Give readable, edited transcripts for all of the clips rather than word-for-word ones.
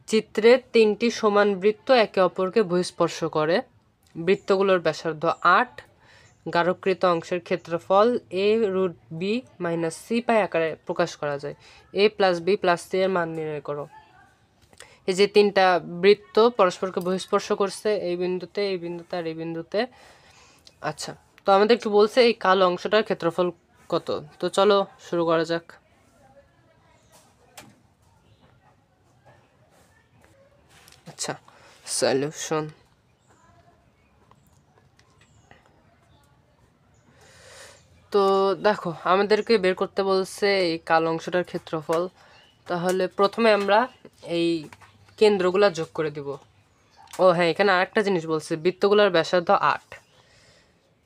চিত্রে 3টি সমান বৃত্ত একে অপরকে বহিঃস্পর্শ করে। বৃত্তগুলোর ব্যাসার্ধ 8। গারকৃত অংশের ক্ষেত্রফল a√b - c পাই আকারে প্রকাশ করা যায়। a + b + c এর মান নির্ণয় করো। এই যে 3টা বৃত্ত পরস্পরকে বহিঃস্পর্শ করছে এই বিন্দুতে, এই বিন্দুতে আর এই বিন্দুতে। আচ্ছা, তো আমাদের কি বলছে এই কালো অংশটার ক্ষেত্রফল কত? তো চলো শুরু করা যাক। আচ্ছা, সলিউশন। তো দেখো আমাদেরকে বের করতে বলছে এই কালো অংশটার ক্ষেত্রফল। তাহলে প্রথমে আমরা এই কেন্দ্রগুলা যোগ করে দিব। ও হ্যাঁ, এখানে আরেকটা জিনিস বলছে, বৃত্তগুলোর ব্যাসার্ধ 8।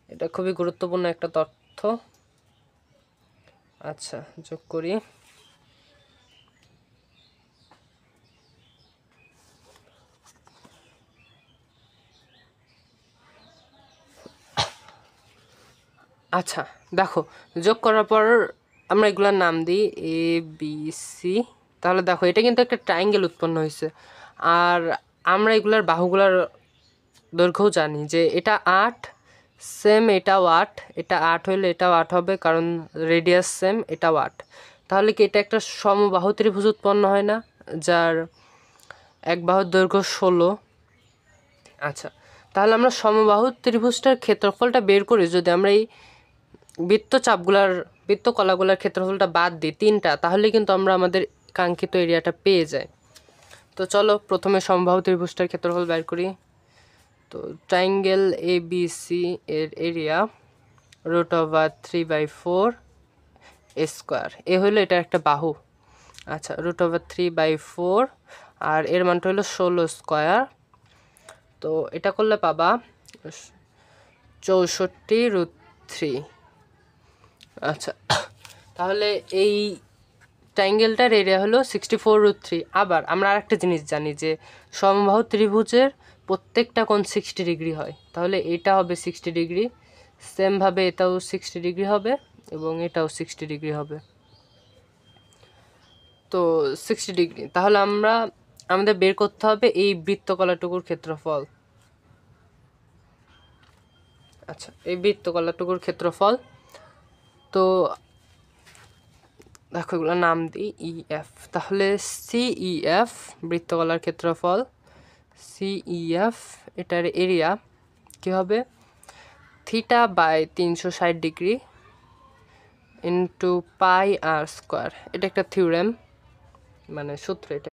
এটা খুবই গুরুত্বপূর্ণ একটা তথ্য। আচ্ছা, যোগ করি। আচ্ছা দেখো, যোগ করার পর আমরা এগুলোর নাম দিই এ বি সি। তাহলে দেখো এটা কিন্তু একটা ট্রায়াঙ্গেল উৎপন্ন হয়েছে। আর আমরা এগুলার বাহুগুলার দৈর্ঘ্যও জানি যে এটা 8, সেম এটাও 8, এটা 8 হইলে এটাও 8 হবে, কারণ রেডিয়াস সেম, এটাও 8। তাহলে কি এটা একটা সমবাহু ত্রিভুজ উৎপন্ন হয় না, যার এক বাহুর দৈর্ঘ্য 16? আচ্ছা, তাহলে আমরা সমবাহু ত্রিভুজটার ক্ষেত্রফলটা বের করি যদি আমরা এই বৃত্তকলাগুলার ক্ষেত্রফলটা বাদ দিই 3টা, তাহলে কিন্তু আমরা আমাদের কাঙ্ক্ষিত এরিয়াটা পেয়ে যাই। তো চলো প্রথমে সমবাহু ত্রিভুজটার ক্ষেত্রফল বের করি। তো ট্রায়াঙ্গেল এ বি সি এর এরিয়া √3/4 স্কোয়ার। এ হলো এটা একটা বাহু। আচ্ছা, √3/4 আর এর মানটা হলো 16 স্কোয়ার। তো এটা করলে পাবা 64√3। আচ্ছা, তাহলে এই ট্রায়াঙ্গেলটার এরিয়া হলো 64√3। আবার আমরা আরেকটা জিনিস জানি যে সমবাহু ত্রিভুজের প্রত্যেকটা কোণ 60 ডিগ্রি হয়। তাহলে এটা হবে 60 ডিগ্রি, সেমভাবে এটাও 60 ডিগ্রি হবে এবং এটাও 60 ডিগ্রি হবে। তো 60 ডিগ্রি। তাহলে আমাদের বের করতে হবে এই বৃত্তকলাটুকুর ক্ষেত্রফল। আচ্ছা, এই বৃত্তকলাটুকুর ক্ষেত্রফল। তো দেখো এগুলো নাম দিই ইএফ। তাহলে সিইএফ বৃত্তকলার ক্ষেত্রফল, সিইএফ এটার এরিয়া কি হবে θ/360 ডিগ্রি ইন্টু পাই আর স্কোয়ার। এটা একটা থিওরেম, মানে সূত্র এটা।